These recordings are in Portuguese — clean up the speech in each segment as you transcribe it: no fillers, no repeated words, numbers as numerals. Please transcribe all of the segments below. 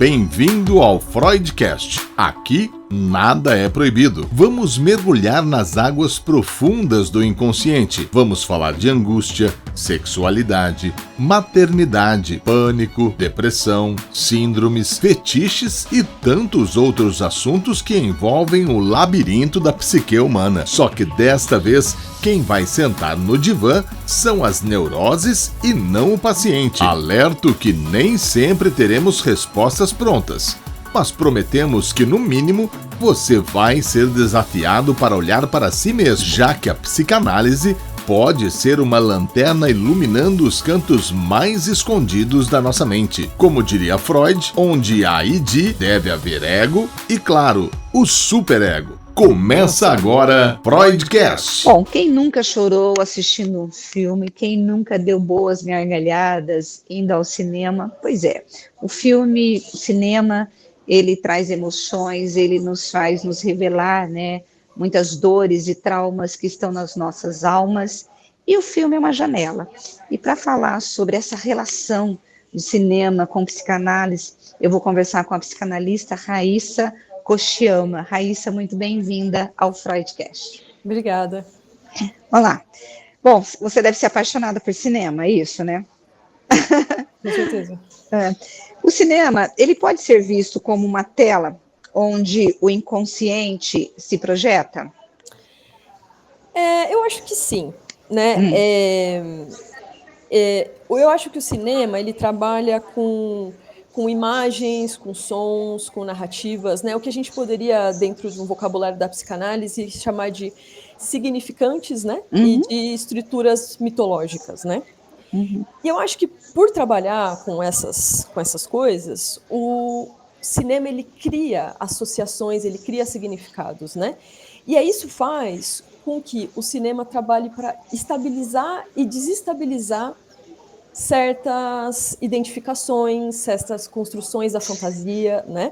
Bem-vindo ao Freudcast. Aqui nada é proibido. Vamos mergulhar nas águas profundas do inconsciente. Vamos falar de angústia, sexualidade, maternidade, pânico, depressão, síndromes, fetiches e tantos outros assuntos que envolvem o labirinto da psique humana. Só que desta vez, quem vai sentar no divã são as neuroses e não o paciente. Alerto que nem sempre teremos respostas prontas, mas prometemos que, no mínimo, você vai ser desafiado para olhar para si mesmo, já que a psicanálise pode ser uma lanterna iluminando os cantos mais escondidos da nossa mente. Como diria Freud, onde há id, deve haver ego e, claro, o superego. Começa agora Freudcast. Bom, quem nunca chorou assistindo um filme, quem nunca deu boas gargalhadas indo ao cinema? Pois é, o cinema, ele traz emoções, ele nos faz nos revelar, né, muitas dores e traumas que estão nas nossas almas, e o filme é uma janela. E para falar sobre essa relação do cinema com psicanálise, eu vou conversar com a psicanalista Raíssa Kochiyama. Raíssa, muito bem-vinda ao Freudcast. Obrigada. Olá. Bom, você deve ser apaixonada por cinema, é isso, né? Com certeza. O cinema, ele pode ser visto como uma tela onde o inconsciente se projeta? Eu acho que sim, né? Eu acho que o cinema, ele trabalha com imagens, com sons, com narrativas, né? O que a gente poderia, dentro de um vocabulário da psicanálise, chamar de significantes, né? E de estruturas mitológicas, né? E eu acho que, por trabalhar com essas coisas, o cinema, ele cria associações, ele cria significados, né? E aí isso faz com que o cinema trabalhe para estabilizar e desestabilizar certas identificações, certas construções da fantasia, né?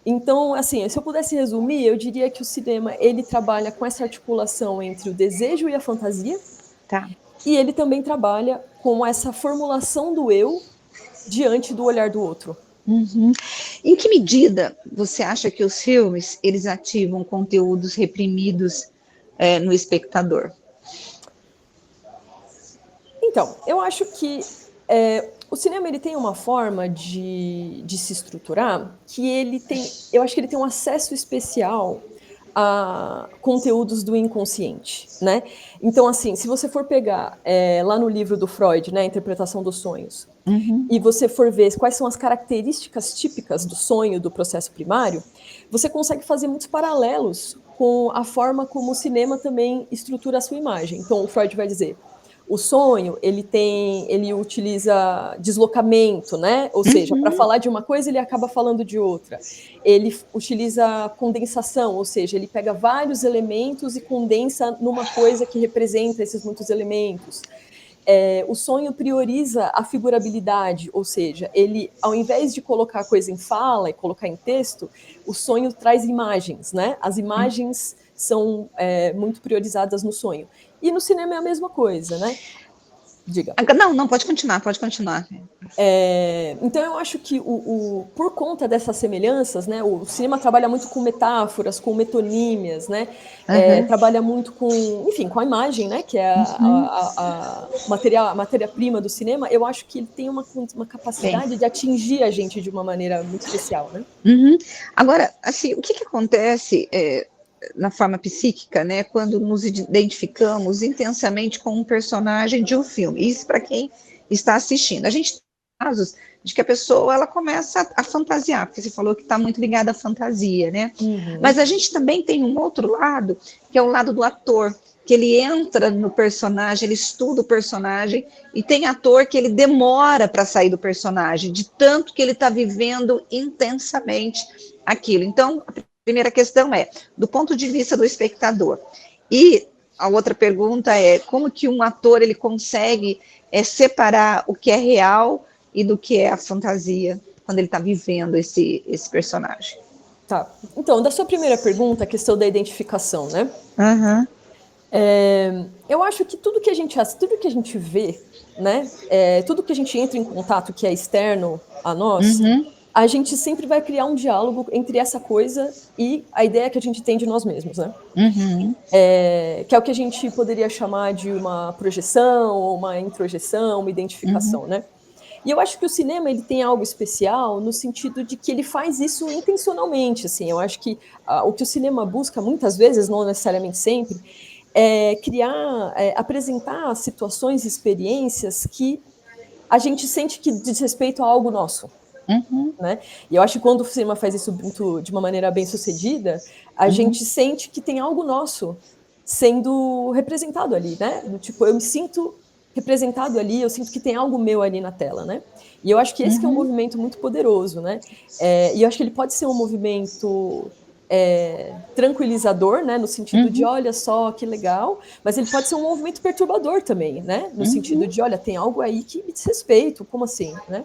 Então, assim, se eu pudesse resumir, eu diria que o cinema, ele trabalha com essa articulação entre o desejo e a fantasia, Tá. E ele também trabalha com essa formulação do eu diante do olhar do outro. Em que medida você acha que os filmes, eles ativam conteúdos reprimidos no espectador? Então, eu acho que o cinema, ele tem uma forma de se estruturar que eu acho que ele tem um acesso especial a conteúdos do inconsciente, né? Então, assim, se você for pegar lá no livro do Freud, né, a interpretação dos sonhos, e você for ver quais são as características típicas do sonho, do processo primário, você consegue fazer muitos paralelos com a forma como o cinema também estrutura a sua imagem. Então, o Freud vai dizer: o sonho, ele utiliza deslocamento, né? Ou seja, para falar de uma coisa, ele acaba falando de outra. Ele utiliza condensação, ou seja, ele pega vários elementos e condensa numa coisa que representa esses muitos elementos. O sonho prioriza a figurabilidade, ou seja, ele, ao invés de colocar a coisa em fala e colocar em texto, o sonho traz imagens, né? As imagens são muito priorizadas no sonho. E no cinema é a mesma coisa, né? Diga. Não, pode continuar. Então eu acho que por conta dessas semelhanças, né, o cinema trabalha muito com metáforas, com metonímias, né? Trabalha muito com a imagem, né, que é a matéria-prima do cinema. Eu acho que ele tem uma capacidade de atingir a gente de uma maneira muito especial, né? Agora, assim, o que acontece na forma psíquica, né, quando nos identificamos intensamente com um personagem de um filme? Isso para quem está assistindo. A gente tem casos de que a pessoa, ela começa a fantasiar, porque você falou que está muito ligada à fantasia, né? Mas a gente também tem um outro lado, que é o lado do ator, que ele entra no personagem, ele estuda o personagem, e tem ator que ele demora para sair do personagem, de tanto que ele está vivendo intensamente aquilo. Então, a primeira questão é, do ponto de vista do espectador. E a outra pergunta é, como que um ator, ele consegue separar o que é real e do que é a fantasia, quando ele está vivendo esse personagem? Tá. Então, da sua primeira pergunta, a questão da identificação, né? Eu acho que tudo que a gente vê, né? Tudo que a gente entra em contato que é externo a nós, a gente sempre vai criar um diálogo entre essa coisa e a ideia que a gente tem de nós mesmos, né? Uhum. Que é o que a gente poderia chamar de uma projeção, ou uma introjeção, uma identificação, né? E eu acho que o cinema ele tem algo especial no sentido de que ele faz isso intencionalmente, assim. Eu acho que o que o cinema busca muitas vezes, não necessariamente sempre, é criar, apresentar situações, experiências que a gente sente que diz respeito a algo nosso. Né? E eu acho que quando o cinema faz isso muito, de uma maneira bem sucedida, a gente sente que tem algo nosso sendo representado ali, né? Do tipo, eu me sinto representado ali, eu sinto que tem algo meu ali na tela, né? E eu acho que esse que é um movimento muito poderoso, né? E eu acho que ele pode ser um movimento tranquilizador, né? No sentido de, olha só, que legal, mas ele pode ser um movimento perturbador também, né? No sentido de, olha, tem algo aí que me diz respeito, como assim, né?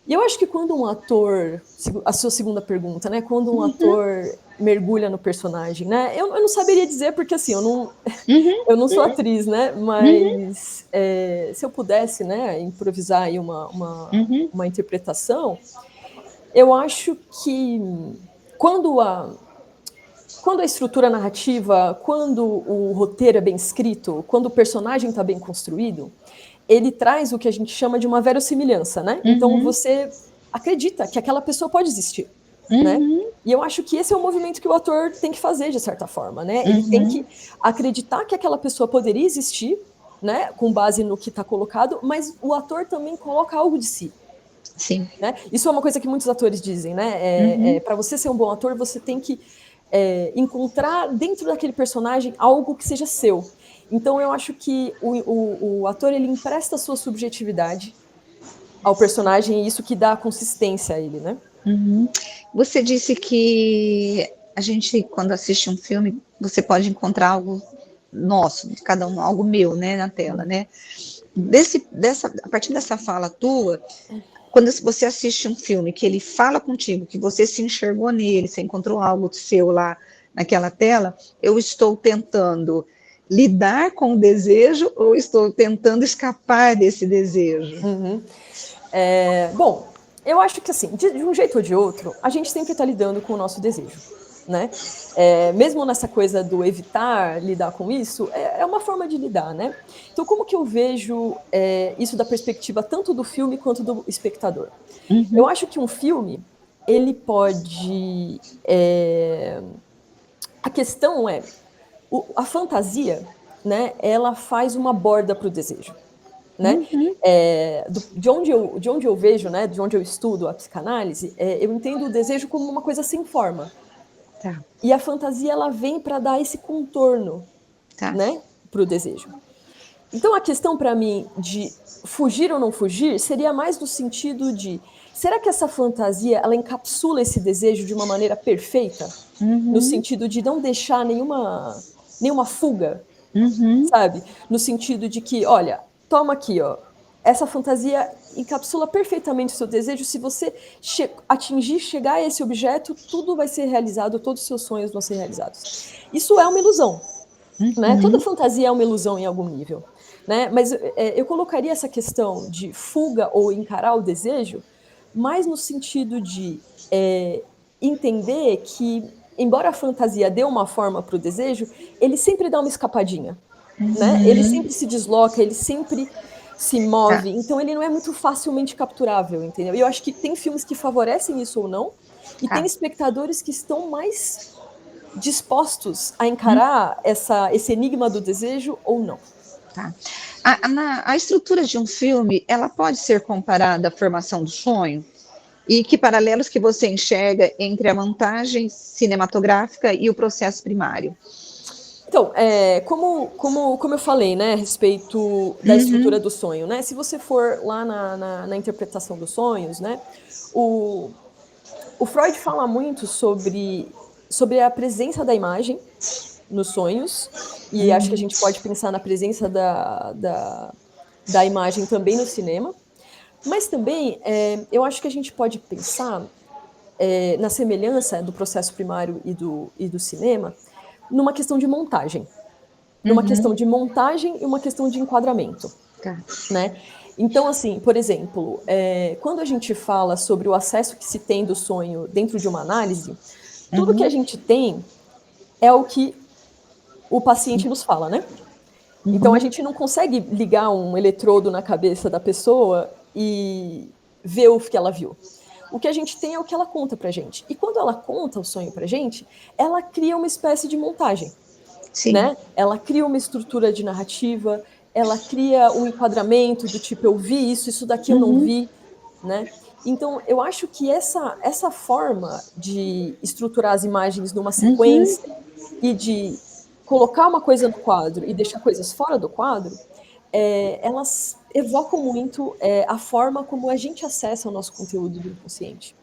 E eu acho que quando um ator, a sua segunda pergunta, né? Quando um ator mergulha no personagem, né? Eu não saberia dizer, porque assim, eu não sou atriz, né? Mas se eu pudesse, né, improvisar aí uma interpretação, eu acho que quando a estrutura narrativa, quando o roteiro é bem escrito, quando o personagem está bem construído, ele traz o que a gente chama de uma verossimilhança, né? Então você acredita que aquela pessoa pode existir, né? E eu acho que esse é o movimento que o ator tem que fazer, de certa forma, né? Ele tem que acreditar que aquela pessoa poderia existir, né? Com base no que está colocado, mas o ator também coloca algo de si. Sim. Né? Isso é uma coisa que muitos atores dizem, né? Para você ser um bom ator, você tem que encontrar dentro daquele personagem algo que seja seu. Então eu acho que o ator ele empresta a sua subjetividade ao personagem e isso que dá consistência a ele, né? Você disse que a gente, quando assiste um filme, você pode encontrar algo nosso, de cada um, algo meu, né, na tela, né? A partir dessa fala tua, quando você assiste um filme que ele fala contigo, que você se enxergou nele, você encontrou algo seu lá naquela tela, eu estou tentando lidar com o desejo ou estou tentando escapar desse desejo? Bom, eu acho que assim, de um jeito ou de outro, a gente sempre está lidando com o nosso desejo, né? Mesmo nessa coisa do evitar lidar com isso, é uma forma de lidar, né? Então, como que eu vejo isso da perspectiva tanto do filme quanto do espectador? Eu acho que um filme, ele pode... A questão é, a fantasia, né, ela faz uma borda para o desejo. Né? De onde eu vejo, né, de onde eu estudo a psicanálise, eu entendo o desejo como uma coisa sem forma. Tá. E a fantasia ela vem para dar esse contorno, Tá. né, para o desejo. Então a questão para mim de fugir ou não fugir seria mais no sentido de, será que essa fantasia ela encapsula esse desejo de uma maneira perfeita? No sentido de não deixar nenhuma fuga, sabe? No sentido de que, olha, toma aqui, ó, essa fantasia encapsula perfeitamente o seu desejo. Se você chegar a esse objeto, tudo vai ser realizado, todos os seus sonhos vão ser realizados. Isso é uma ilusão, né? Toda fantasia é uma ilusão em algum nível, né? Mas eu colocaria essa questão de fuga ou encarar o desejo mais no sentido de entender que, embora a fantasia dê uma forma para o desejo, ele sempre dá uma escapadinha. Né? Ele sempre se desloca, ele sempre se move, então ele não é muito facilmente capturável, entendeu? E eu acho que tem filmes que favorecem isso ou não, e tem espectadores que estão mais dispostos a encarar esse enigma do desejo ou não. Tá. A estrutura de um filme, ela pode ser comparada à formação do sonho? E que paralelos que você enxerga entre a montagem cinematográfica e o processo primário? Então, como eu falei, né, a respeito da estrutura do sonho, né? Se você for lá na interpretação dos sonhos, né, o Freud fala muito sobre a presença da imagem nos sonhos, e acho que a gente pode pensar na presença da imagem também no cinema, mas também eu acho que a gente pode pensar na semelhança do processo primário e do cinema, numa questão de montagem. Numa questão de montagem e uma questão de enquadramento. Tá. Né? Então, assim, por exemplo, quando a gente fala sobre o acesso que se tem do sonho dentro de uma análise, tudo que a gente tem é o que o paciente nos fala, né? Então a gente não consegue ligar um eletrodo na cabeça da pessoa e ver o que ela viu. O que a gente tem é o que ela conta pra gente. E quando ela conta o sonho pra gente, ela cria uma espécie de montagem, Sim. né? Ela cria uma estrutura de narrativa, ela cria um enquadramento do tipo, eu vi isso, isso daqui eu não vi, né? Então, eu acho que essa forma de estruturar as imagens numa sequência e de colocar uma coisa no quadro e deixar coisas fora do quadro, elas evocam muito a forma como a gente acessa o nosso conteúdo do inconsciente.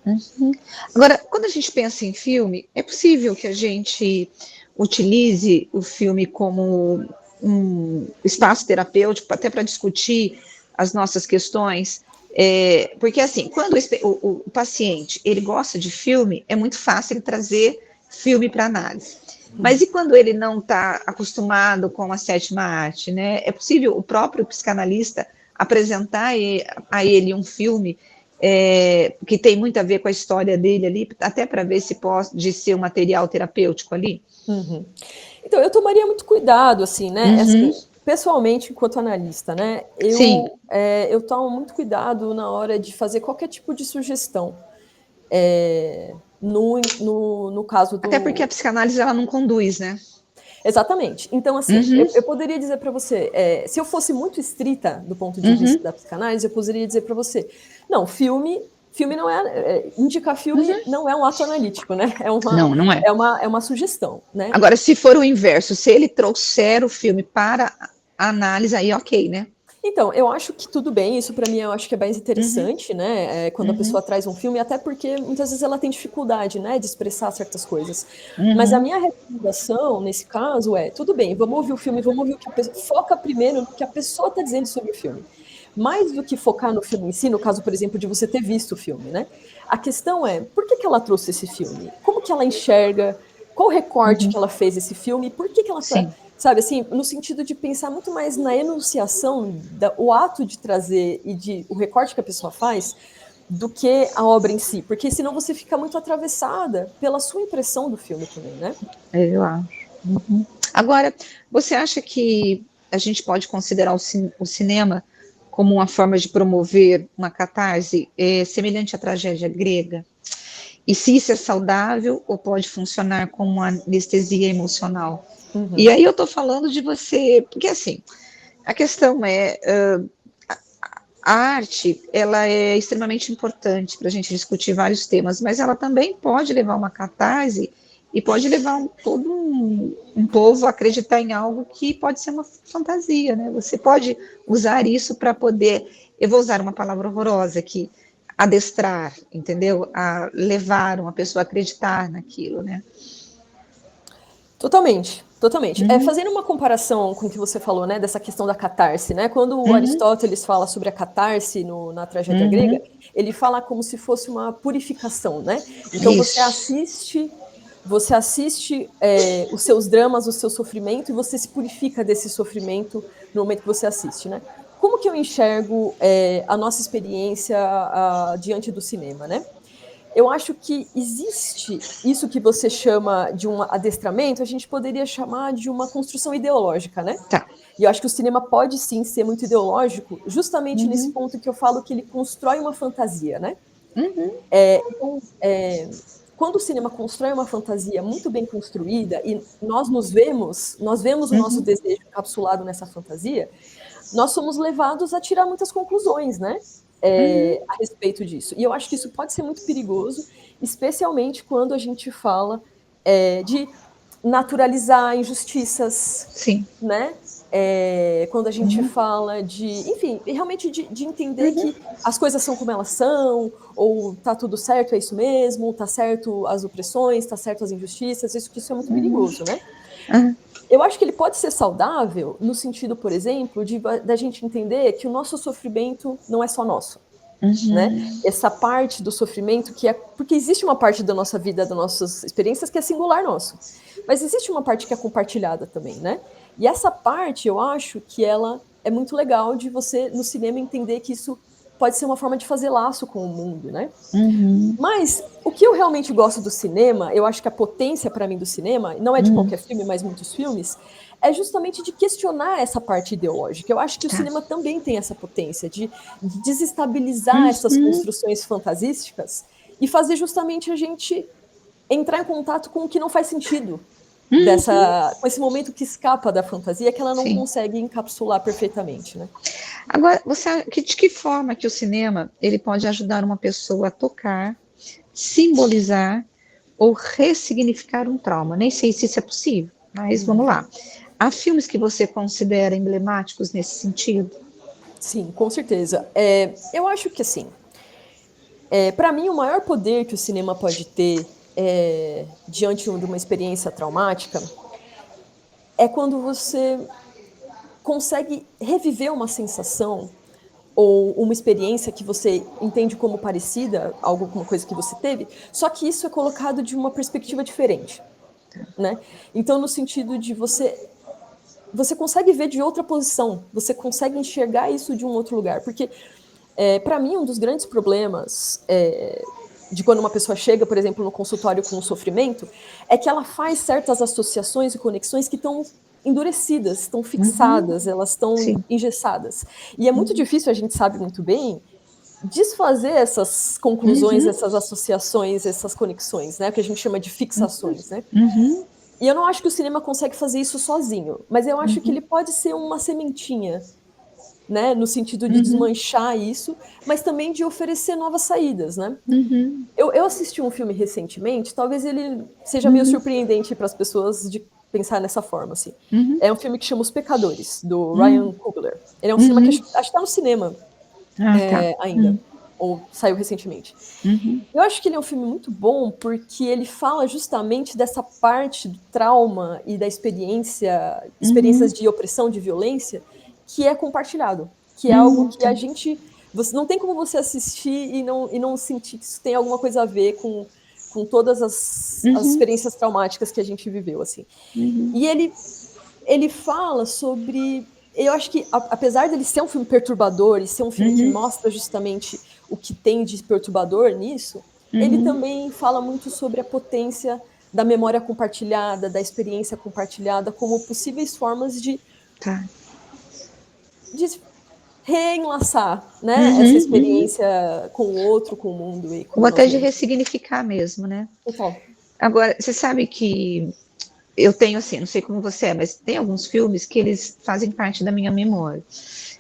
Agora, quando a gente pensa em filme, é possível que a gente utilize o filme como um espaço terapêutico, até para discutir as nossas questões, porque assim, quando o paciente ele gosta de filme, é muito fácil ele trazer filme para análise. Mas e quando ele não está acostumado com a sétima arte, né? É possível o próprio psicanalista apresentar a ele um filme que tem muito a ver com a história dele ali, até para ver se pode ser um material terapêutico ali? Então, eu tomaria muito cuidado, assim, né? Assim, pessoalmente, enquanto analista, né? Eu tomo muito cuidado na hora de fazer qualquer tipo de sugestão. No caso do... Até porque a psicanálise, ela não conduz, né? Exatamente. Então, assim, eu poderia dizer para você, se eu fosse muito estrita do ponto de vista da psicanálise, eu poderia dizer para você, não, filme não indicar filme não é um ato analítico, né? Não é. É uma sugestão, né? Agora, se for o inverso, se ele trouxer o filme para a análise, aí ok, né? Então, eu acho que tudo bem, isso para mim eu acho que é mais interessante, né? Quando a pessoa traz um filme, até porque muitas vezes ela tem dificuldade, né, de expressar certas coisas. Mas a minha recomendação, nesse caso, tudo bem, vamos ouvir o filme, vamos ouvir o que a pessoa... Foca primeiro no que a pessoa está dizendo sobre o filme. Mais do que focar no filme em si, no caso, por exemplo, de você ter visto o filme, né? A questão é, por que ela trouxe esse filme? Como que ela enxerga? Qual recorte que ela fez esse filme? Por que ela... Sabe, assim, no sentido de pensar muito mais na enunciação, o ato de trazer e o recorte que a pessoa faz, do que a obra em si. Porque senão você fica muito atravessada pela sua impressão do filme também, né? Eu acho. Agora, você acha que a gente pode considerar o cinema como uma forma de promover uma catarse semelhante à tragédia grega? E se isso é saudável ou pode funcionar como uma anestesia emocional? E aí eu estou falando de você, porque assim, a questão a arte, ela é extremamente importante para a gente discutir vários temas, mas ela também pode levar uma catarse e pode levar todo um povo a acreditar em algo que pode ser uma fantasia, né? Você pode usar isso para poder, eu vou usar uma palavra horrorosa aqui, adestrar, entendeu? A levar uma pessoa a acreditar naquilo, né? Totalmente. Fazendo uma comparação com o que você falou, né, dessa questão da catarse, né? Quando o Aristóteles fala sobre a catarse na tragédia grega, ele fala como se fosse uma purificação, né? Então você assiste os seus dramas, o seu sofrimento, e você se purifica desse sofrimento no momento que você assiste, né? Como que eu enxergo a nossa experiência diante do cinema, né? Eu acho que existe isso que você chama de um adestramento, a gente poderia chamar de uma construção ideológica, né? Tá. E eu acho que o cinema pode sim ser muito ideológico, justamente nesse ponto que eu falo que ele constrói uma fantasia, né? Então, quando o cinema constrói uma fantasia muito bem construída e nós vemos o nosso desejo encapsulado nessa fantasia, nós somos levados a tirar muitas conclusões, né? A respeito disso. E eu acho que isso pode ser muito perigoso, especialmente quando a gente fala de naturalizar injustiças, Sim. né? Quando a gente fala enfim, realmente de entender que as coisas são como elas são, ou tá tudo certo, é isso mesmo, tá certo as opressões, tá certo as injustiças, isso é muito perigoso, né? Eu acho que ele pode ser saudável no sentido, por exemplo, da gente entender que o nosso sofrimento não é só nosso. Né? Essa parte do sofrimento porque existe uma parte da nossa vida, das nossas experiências que é singular nosso, mas existe uma parte que é compartilhada também, né? E essa parte eu acho que ela é muito legal de você, no cinema, entender que isso pode ser uma forma de fazer laço com o mundo, né? Mas o que eu realmente gosto do cinema, eu acho que a potência para mim do cinema, não é de qualquer filme, mas muitos filmes, é justamente de questionar essa parte ideológica. Eu acho que o cinema também tem essa potência de desestabilizar essas construções fantasísticas e fazer justamente a gente entrar em contato com o que não faz sentido. Com esse momento que escapa da fantasia, que ela não consegue encapsular perfeitamente, né? Agora, de que forma que o cinema ele pode ajudar uma pessoa a tocar, simbolizar ou ressignificar um trauma? Nem sei se isso é possível, mas vamos lá. Há filmes que você considera emblemáticos nesse sentido? Sim, com certeza. Eu acho que, assim, para mim, o maior poder que o cinema pode ter diante de uma experiência traumática é quando você consegue reviver uma sensação ou uma experiência que você entende como parecida, alguma coisa que você teve, só que isso é colocado de uma perspectiva diferente, né? Então, no sentido de você consegue ver de outra posição, você consegue enxergar isso de um outro lugar, porque para mim um dos grandes problemas de quando uma pessoa chega, por exemplo, no consultório com um sofrimento, é que ela faz certas associações e conexões que estão endurecidas, estão fixadas, elas estão engessadas. E é muito difícil, a gente sabe muito bem, desfazer essas conclusões, essas associações, essas conexões, né? Que a gente chama de fixações, né? E eu não acho que o cinema consegue fazer isso sozinho, mas eu acho que ele pode ser uma sementinha, né? No sentido de desmanchar isso, mas também de oferecer novas saídas, né? Eu assisti um filme recentemente, talvez ele seja meio surpreendente para as pessoas de pensar nessa forma, assim. É um filme que chama Os Pecadores, do Ryan Coogler. Ele é um cinema que acho que está no cinema ainda, ou saiu recentemente. Eu acho que ele é um filme muito bom porque ele fala justamente dessa parte do trauma e da experiências de opressão, de violência, que é compartilhado, que é algo que a gente... não tem como você assistir e não sentir que isso tem alguma coisa a ver com todas as experiências traumáticas que a gente viveu, assim. E ele fala sobre... Eu acho que, apesar dele ser um filme perturbador e ser um filme que mostra justamente o que tem de perturbador nisso, ele também fala muito sobre a potência da memória compartilhada, da experiência compartilhada, como possíveis formas de reenlaçar, né, essa experiência com o outro, com o mundo e com ou até de mesmo. ressignificar mesmo, né? Total. Agora, você sabe que eu tenho assim, não sei como você é, mas tem alguns filmes que eles fazem parte da minha memória.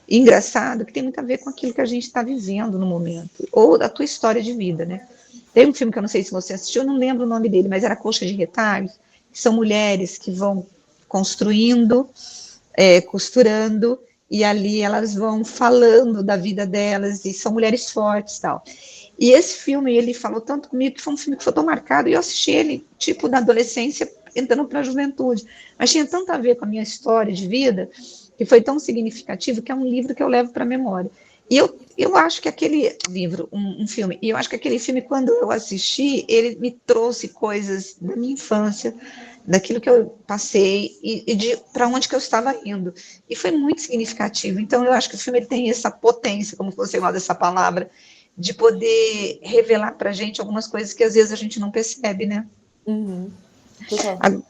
E engraçado que tem muito a ver com aquilo que a gente está vivendo no momento, ou da tua história de vida, né? Tem um filme que eu não sei se você assistiu, eu não lembro o nome dele, mas era Coxa de Retalhos, que são mulheres que vão construindo, costurando, e ali elas vão falando da vida delas, e são mulheres fortes e tal. E esse filme, ele falou tanto comigo, que foi um filme que foi tão marcado, e eu assisti ele, tipo, na adolescência, entrando para a juventude. Mas tinha tanto a ver com a minha história de vida, que foi tão significativo, que é um livro que eu levo para a memória. E eu acho que aquele livro, um filme, e eu acho que aquele filme, quando eu assisti, ele me trouxe coisas da minha infância, daquilo que eu passei e de para onde que eu estava indo. E foi muito significativo. Então, eu acho que o filme ele tem essa potência, como você gosta dessa palavra, de poder revelar para a gente algumas coisas que às vezes a gente não percebe, né? Total.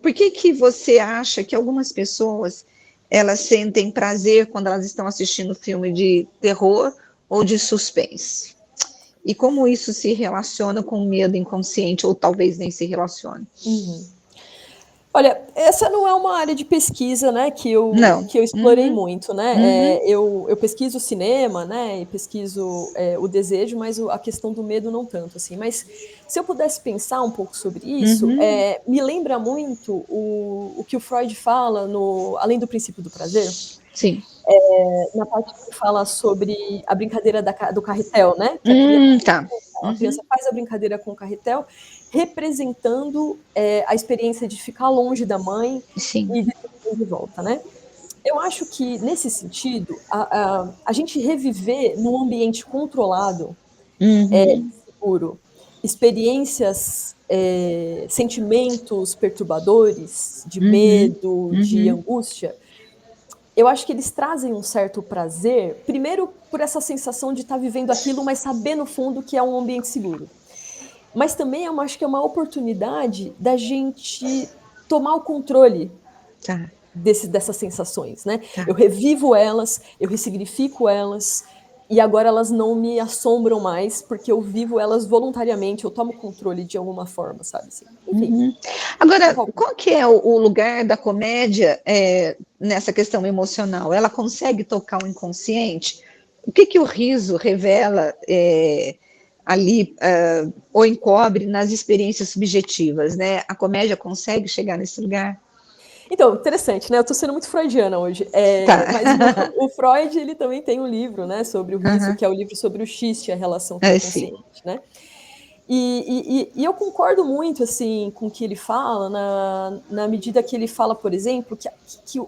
Por que você acha que algumas pessoas elas sentem prazer quando elas estão assistindo filme de terror ou de suspense? E como isso se relaciona com o medo inconsciente, ou talvez nem se relacione? Olha, essa não é uma área de pesquisa, né, que eu explorei muito, né? Eu pesquiso cinema, né, e pesquiso o desejo, mas a questão do medo não tanto, assim. Mas se eu pudesse pensar um pouco sobre isso, me lembra muito o que o Freud fala no Além do Princípio do Prazer. Sim. Na parte que fala sobre a brincadeira do carretel, né? Que a criança faz a brincadeira com o carretel, representando a experiência de ficar longe da mãe e de volta, né? Eu acho que, nesse sentido, a gente reviver num ambiente controlado, seguro, experiências, sentimentos perturbadores, de medo, de angústia, eu acho que eles trazem um certo prazer, primeiro por essa sensação de estar vivendo aquilo, mas saber no fundo que é um ambiente seguro. Mas também eu acho que é uma oportunidade da gente tomar o controle Tá, dessas sensações, né? tá. Eu revivo elas, eu ressignifico elas, e agora elas não me assombram mais, porque eu vivo elas voluntariamente, eu tomo controle de alguma forma, sabe? Assim, enfim. Uhum. Agora, qual que é o lugar da comédia nessa questão emocional? Ela consegue tocar o inconsciente? O que que o riso revela ali ou encobre nas experiências subjetivas, né? A comédia consegue chegar nesse lugar? Então, interessante, né? Eu tô sendo muito freudiana hoje. Tá. Mas o Freud, ele também tem um livro, né, sobre o riso, Uhum. que é o livro sobre o xiste, a relação com o Sim. inconsciente, né? E eu concordo muito, assim, com o que ele fala, na medida que ele fala, por exemplo, que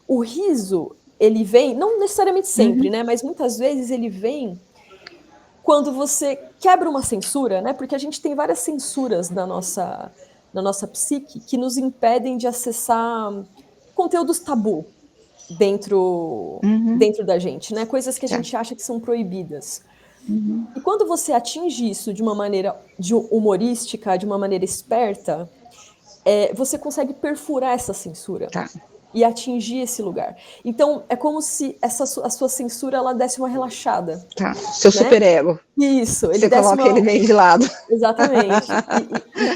o riso, ele vem, não necessariamente sempre, Uhum. né, mas muitas vezes ele vem quando você quebra uma censura, né, porque a gente tem várias censuras na nossa psique que nos impedem de acessar conteúdos tabu Uhum. dentro da gente, né, coisas que a Tá. gente acha que são proibidas. Uhum. E quando você atinge isso de uma maneira humorística, de uma maneira esperta, você consegue perfurar essa censura Tá. e atingir esse lugar. Então, é como se a sua censura ela desse uma relaxada, Tá. Seu né? superego. Isso, ele Você desse coloca ele uma. bem de lado. Exatamente.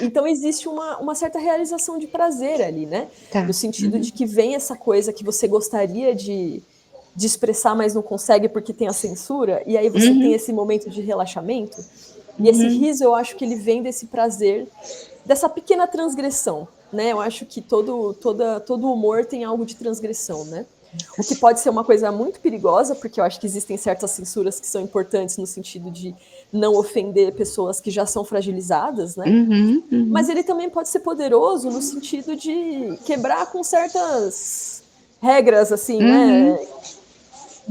Então existe uma certa realização de prazer ali, né? Tá. No sentido Uhum. de que vem essa coisa que você gostaria de expressar, mas não consegue porque tem a censura, e aí você tem Uhum. esse momento de relaxamento. E esse Uhum. riso, eu acho que ele vem desse prazer, dessa pequena transgressão, né? Eu acho que todo humor tem algo de transgressão, né? O que pode ser uma coisa muito perigosa, porque eu acho que existem certas censuras que são importantes no sentido de não ofender pessoas que já são fragilizadas, né? Uhum. Mas Uhum. ele também pode ser poderoso no sentido de quebrar com certas regras, assim, Uhum. né?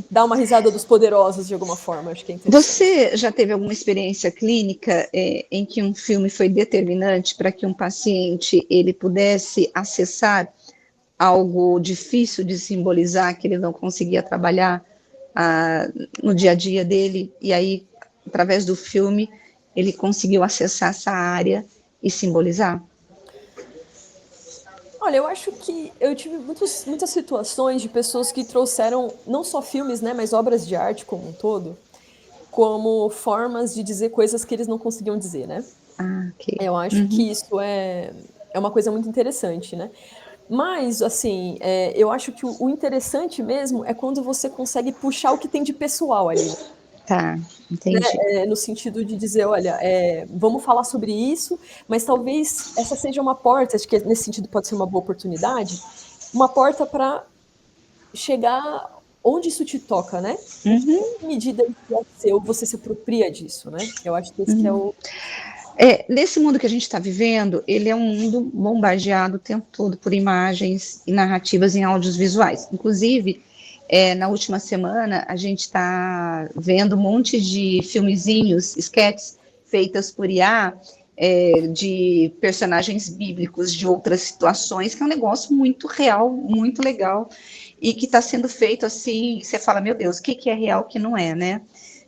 Dar uma risada dos poderosos de alguma forma, acho que é interessante. Você já teve alguma experiência clínica em que um filme foi determinante para que um paciente ele pudesse acessar algo difícil de simbolizar que ele não conseguia trabalhar no dia a dia dele e aí através do filme ele conseguiu acessar essa área e simbolizar? Olha, eu acho que eu tive muitas situações de pessoas que trouxeram não só filmes, né, mas obras de arte como um todo, como formas de dizer coisas que eles não conseguiam dizer, né. Ah, ok. Eu acho Uhum. que isso é uma coisa muito interessante, né. Mas, assim, eu acho que o interessante mesmo é quando você consegue puxar o que tem de pessoal ali, Tá, né, entendi. no sentido de dizer: "Olha, vamos falar sobre isso, mas talvez essa seja uma porta", acho que nesse sentido pode ser uma boa oportunidade, uma porta para chegar onde isso te toca, né. Em Uhum. que medida isso é seu, você se apropria disso, né. Eu acho que esse que é o. Nesse mundo que a gente está vivendo, ele é um mundo bombardeado o tempo todo por imagens e narrativas em áudios visuais. Inclusive, na última semana, a gente está vendo um monte de filmezinhos, sketches feitas por IA, de personagens bíblicos de outras situações, que é um negócio muito real, muito legal, e que está sendo feito assim, você fala, meu Deus, o que, que é real, o que não é, né?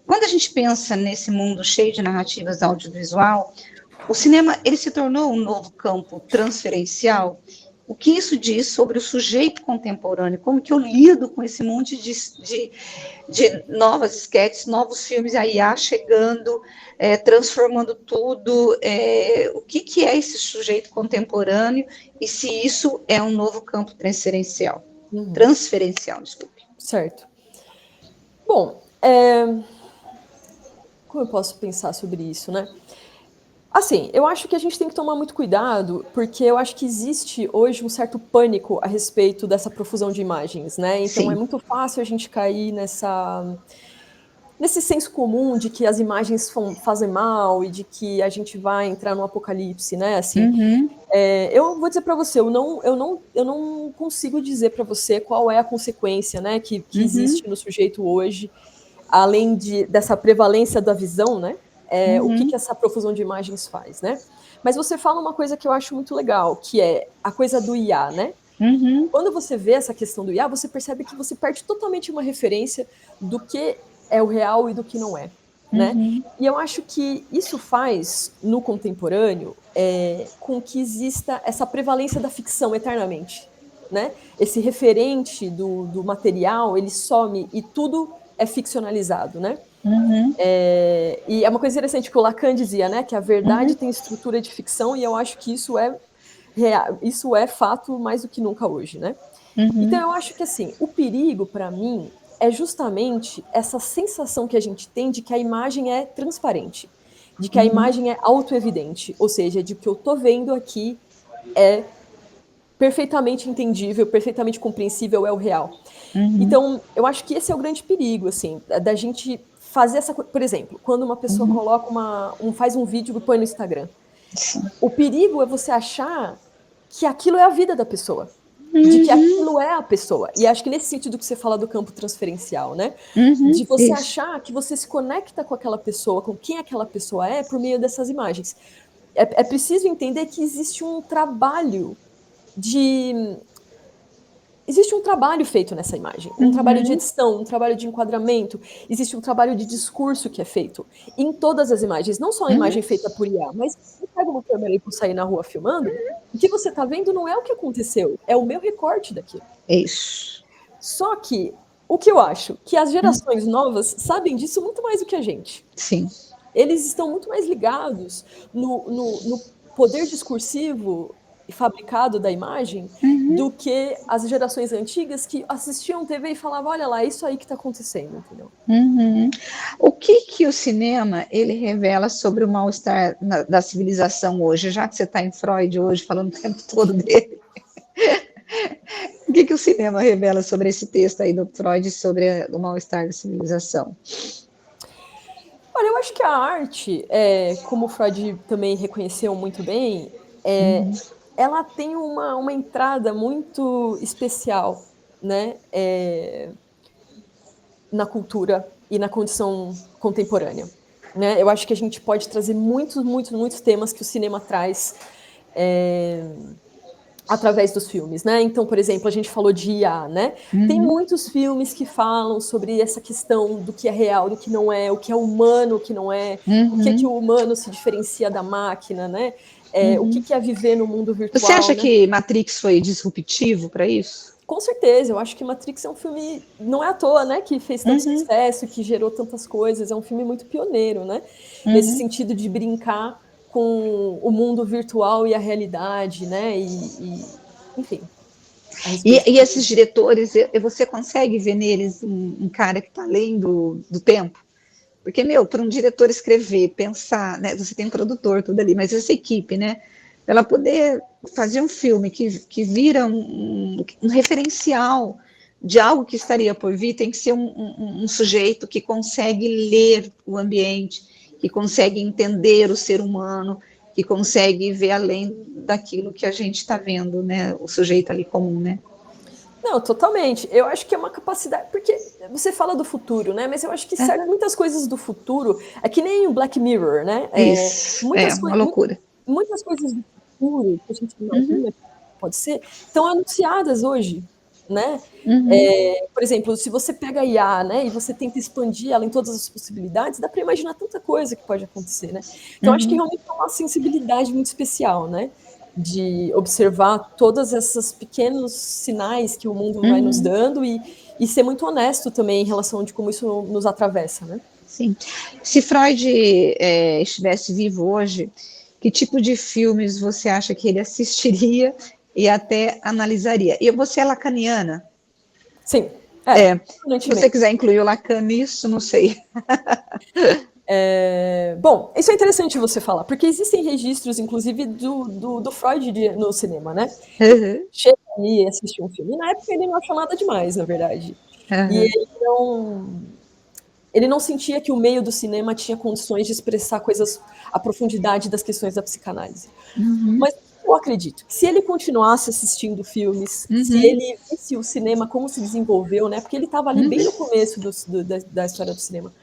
Quando a gente pensa nesse mundo cheio de narrativas audiovisual, o cinema ele se tornou um novo campo transferencial. O que isso diz sobre o sujeito contemporâneo? Como que eu lido com esse monte de novas sketches, novos filmes, a IA chegando, transformando tudo? O que, que é esse sujeito contemporâneo e se isso é um novo campo transferencial? Uhum, Transferencial, desculpe. certo. Bom, como eu posso pensar sobre isso, né? Assim, eu acho que a gente tem que tomar muito cuidado, porque eu acho que existe hoje um certo pânico a respeito dessa profusão de imagens, né? Então é Sim. muito fácil a gente cair nesse senso comum de que as imagens fazem mal e de que a gente vai entrar no apocalipse, né? Assim, Uhum, eu vou dizer para você, eu não consigo dizer para você qual é a consequência, né, que uhum, existe no sujeito hoje, além dessa prevalência da visão, né, o que uhum, que essa profusão de imagens faz, né. Mas você fala uma coisa que eu acho muito legal, que é a coisa do IA, né. Uhum. Quando você vê essa questão do IA, você percebe que você perde totalmente uma referência do que é o real e do que não é, né? Uhum. E eu acho que isso faz, no contemporâneo, com que exista essa prevalência da ficção eternamente, né? Esse referente do material, ele some e tudo é ficcionalizado, né? Uhum. E é uma coisa interessante que o Lacan dizia, né? Que a verdade Uhum. tem estrutura de ficção, e eu acho que isso é fato mais do que nunca hoje, né? Então Uhum. eu acho que assim, o perigo para mim é justamente essa sensação que a gente tem de que a imagem é transparente, de que a Uhum. imagem é autoevidente, ou seja, de que eu tô vendo aqui é perfeitamente entendível, perfeitamente compreensível, é o real. Uhum. Então, eu acho que esse é o grande perigo, assim, da gente fazer essa coisa. Por exemplo, quando uma pessoa Uhum. coloca faz um vídeo e põe no Instagram. Sim. O perigo é você achar que aquilo é a vida da pessoa, de que Uhum. aquilo é a pessoa. E acho que nesse sentido que você fala do campo transferencial, né? Uhum. De você Isso. achar que você se conecta com aquela pessoa, com quem aquela pessoa é, por meio dessas imagens. É preciso entender que de existe um trabalho feito nessa imagem, um trabalho de Uhum. edição, um trabalho de enquadramento, existe um trabalho de discurso que é feito em todas as imagens, não só a Uhum. imagem feita por IA, mas se você pega uma câmera e for sair na rua filmando, o que você está vendo não é o que aconteceu, é o meu recorte daquilo. Isso. Só que o que eu acho que as gerações novas sabem disso muito mais do que a gente. Sim. Eles estão muito mais ligados no poder discursivo e fabricado da imagem Uhum. do que as gerações antigas que assistiam TV e falavam, olha lá, é isso aí que está acontecendo, entendeu? Uhum. O que o cinema ele revela sobre o mal-estar da civilização hoje? Já que você está em Freud hoje, falando o tempo todo dele, o que o cinema revela sobre esse texto aí do Freud sobre o mal-estar da civilização? Olha, eu acho que a arte, como o Freud também reconheceu muito bem, Uhum. ela tem uma entrada muito especial, né, na cultura e na condição contemporânea, né? Eu acho que a gente pode trazer muitos, muitos, muitos temas que o cinema traz é, através dos filmes, né? Então, por exemplo, a gente falou de IA, né? Tem Uhum. muitos filmes que falam sobre essa questão do que é real, do que não é, o que é humano, o que não é, o que Uhum. o humano se diferencia da máquina, né? O Uhum. que é viver no mundo Você virtual, acha né? que Matrix foi disruptivo para isso? Com certeza, eu acho que Matrix é um filme, não é à toa, né, que fez tanto Uhum. sucesso, que gerou tantas coisas, é um filme muito pioneiro, né, nesse Uhum. sentido de brincar com o mundo virtual e a realidade, né, enfim, a respeito E esses disso. diretores, você consegue ver neles um cara que está além do tempo? Porque, meu, para um diretor escrever, pensar, né? Você tem um produtor, tudo ali, mas essa equipe, né? Ela poder fazer um filme que vira um referencial de algo que estaria por vir, tem que ser um sujeito que consegue ler o ambiente, que consegue entender o ser humano, que consegue ver além daquilo que a gente está vendo, né? O sujeito ali comum, né? Não, totalmente. Eu acho que é uma capacidade, porque você fala do futuro, né? Mas eu acho que Uhum. muitas coisas do futuro é que nem o Black Mirror, né? Isso, é Muitas, uma loucura. muitas coisas do futuro que a gente Uhum. imagina que pode ser estão anunciadas hoje, né? Uhum. Por exemplo, se você pega a IA, né, e você tenta expandir ela em todas as possibilidades, dá para imaginar tanta coisa que pode acontecer, né? Então acho que Uhum. realmente é uma sensibilidade muito especial, né? De observar todos esses pequenos sinais que o mundo vai nos Uhum. dando e ser muito honesto também em relação de como isso nos atravessa, né? Sim. Se Freud estivesse vivo hoje, que tipo de filmes você acha que ele assistiria e até analisaria? E você é lacaniana? Sim, Se você permanentemente. quiser incluir o Lacan nisso, não sei. Bom, isso é interessante você falar, porque existem registros, inclusive, do Freud no cinema, né? E Uhum. chega ali e assistir um filme. E na época ele não achou nada demais, na verdade. E Uhum. ele não sentia que o meio do cinema tinha condições de expressar coisas, a profundidade das questões da psicanálise. Uhum. Mas eu acredito que se ele continuasse assistindo filmes, se Uhum. ele visse o cinema como se desenvolveu, né? Porque ele estava ali bem no começo da história do cinema.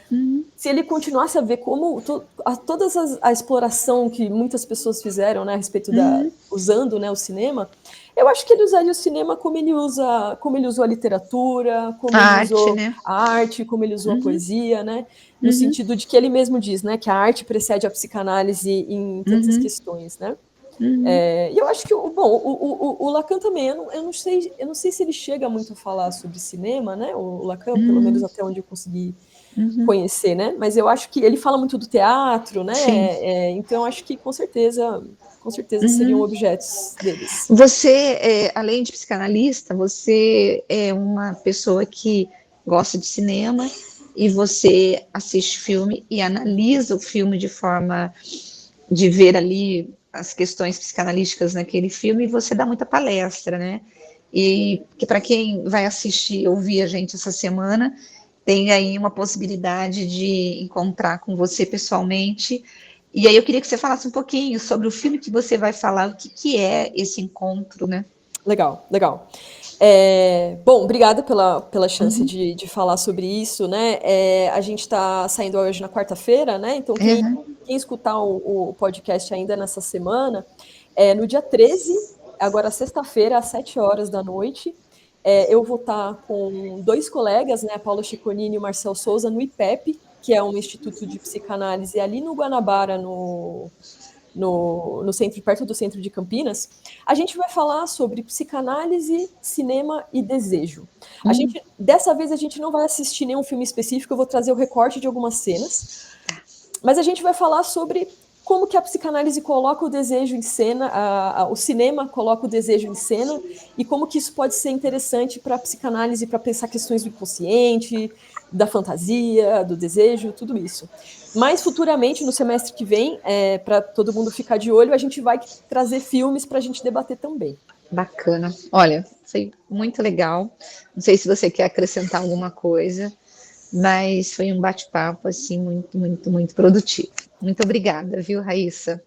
Uhum. Se ele continuasse a ver como toda a exploração que muitas pessoas fizeram, né, a respeito Uhum. usando, né, o cinema, eu acho que ele usaria o cinema como ele usou a literatura, como A ele arte, usou né? a arte, como ele usou a Uhum, poesia, né? No uhum, sentido de que ele mesmo diz, né, que a arte precede a psicanálise em tantas uhum, questões, né? uhum, E eu acho que o Lacan também, eu não sei se ele chega muito a falar sobre cinema, né? O Lacan, pelo menos uhum, até onde eu consegui uhum. conhecer, né? Mas eu acho que ele fala muito do teatro, né? Sim. Então eu acho que com certeza seriam Uhum. objetos deles. Você, além de psicanalista, você é uma pessoa que gosta de cinema e você assiste filme e analisa o filme de forma de ver ali as questões psicanalísticas naquele filme e você dá muita palestra, né? E que para quem vai assistir, ouvir a gente essa semana, tem aí uma possibilidade de encontrar com você pessoalmente. E aí eu queria que você falasse um pouquinho sobre o filme que você vai falar, o que, que é esse encontro, né? Legal, legal. Bom, obrigada pela chance Uhum, de falar sobre isso, né? A gente está saindo hoje na quarta-feira, né? Então, uhum, quem escutar o podcast ainda nessa semana, no dia 13, agora sexta-feira, às 7 horas da noite, eu vou estar com dois colegas, né? A Paula Ciconini e o Marcel Souza, no IPEP, que é um instituto de psicanálise ali no Guanabara, no centro, perto do centro de Campinas, a gente vai falar sobre psicanálise, cinema e desejo. uhum. Dessa vez a gente não vai assistir nenhum filme específico, eu vou trazer o recorte de algumas cenas, mas a gente vai falar sobre como que a psicanálise coloca o desejo em cena, o cinema coloca o desejo em cena, e como que isso pode ser interessante para a psicanálise, para pensar questões do inconsciente, da fantasia, do desejo, tudo isso. Mas futuramente, no semestre que vem, para todo mundo ficar de olho, a gente vai trazer filmes para a gente debater também. Bacana. Olha, foi muito legal. Não sei se você quer acrescentar alguma coisa, mas foi um bate-papo assim muito, muito, muito produtivo. Muito obrigada, viu, Raíssa?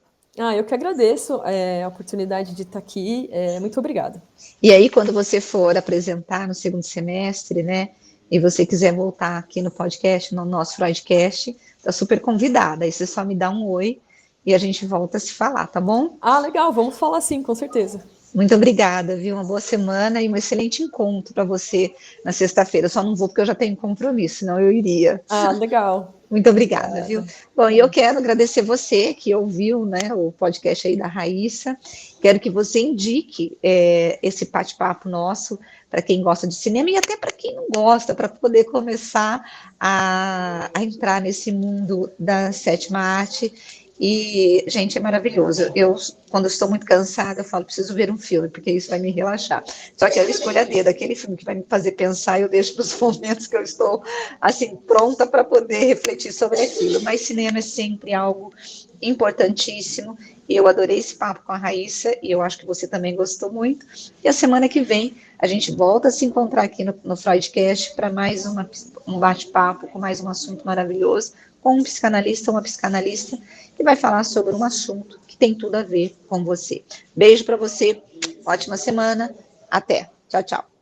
Eu que agradeço a oportunidade de estar aqui. Muito obrigada. E aí, quando você for apresentar no segundo semestre, né, e você quiser voltar aqui no podcast, no nosso Freudcast, tá super convidada. Aí você só me dá um oi e a gente volta a se falar, tá bom? Legal, vamos falar sim, com certeza. Muito obrigada, viu? Uma boa semana e um excelente encontro para você na sexta-feira. Só não vou porque eu já tenho compromisso, senão eu iria. Legal. Muito obrigada, viu? Obrigada. Bom, e eu quero agradecer você que ouviu, né, o podcast aí da Raíssa. Quero que você indique esse bate-papo nosso para quem gosta de cinema e até para quem não gosta, para poder começar a entrar nesse mundo da sétima arte. E, gente, é maravilhoso. Quando eu estou muito cansada, eu falo, preciso ver um filme, porque isso vai me relaxar. Só que eu escolho a dedo, aquele filme que vai me fazer pensar, eu deixo para os momentos que eu estou, assim, pronta para poder refletir sobre aquilo. Mas cinema é sempre algo importantíssimo. Eu adorei esse papo com a Raíssa e eu acho que você também gostou muito. E a semana que vem a gente volta a se encontrar aqui no Freudcast para mais um bate-papo com mais um assunto maravilhoso com um psicanalista ou uma psicanalista que vai falar sobre um assunto que tem tudo a ver com você. Beijo para você, ótima semana, até. Tchau, tchau.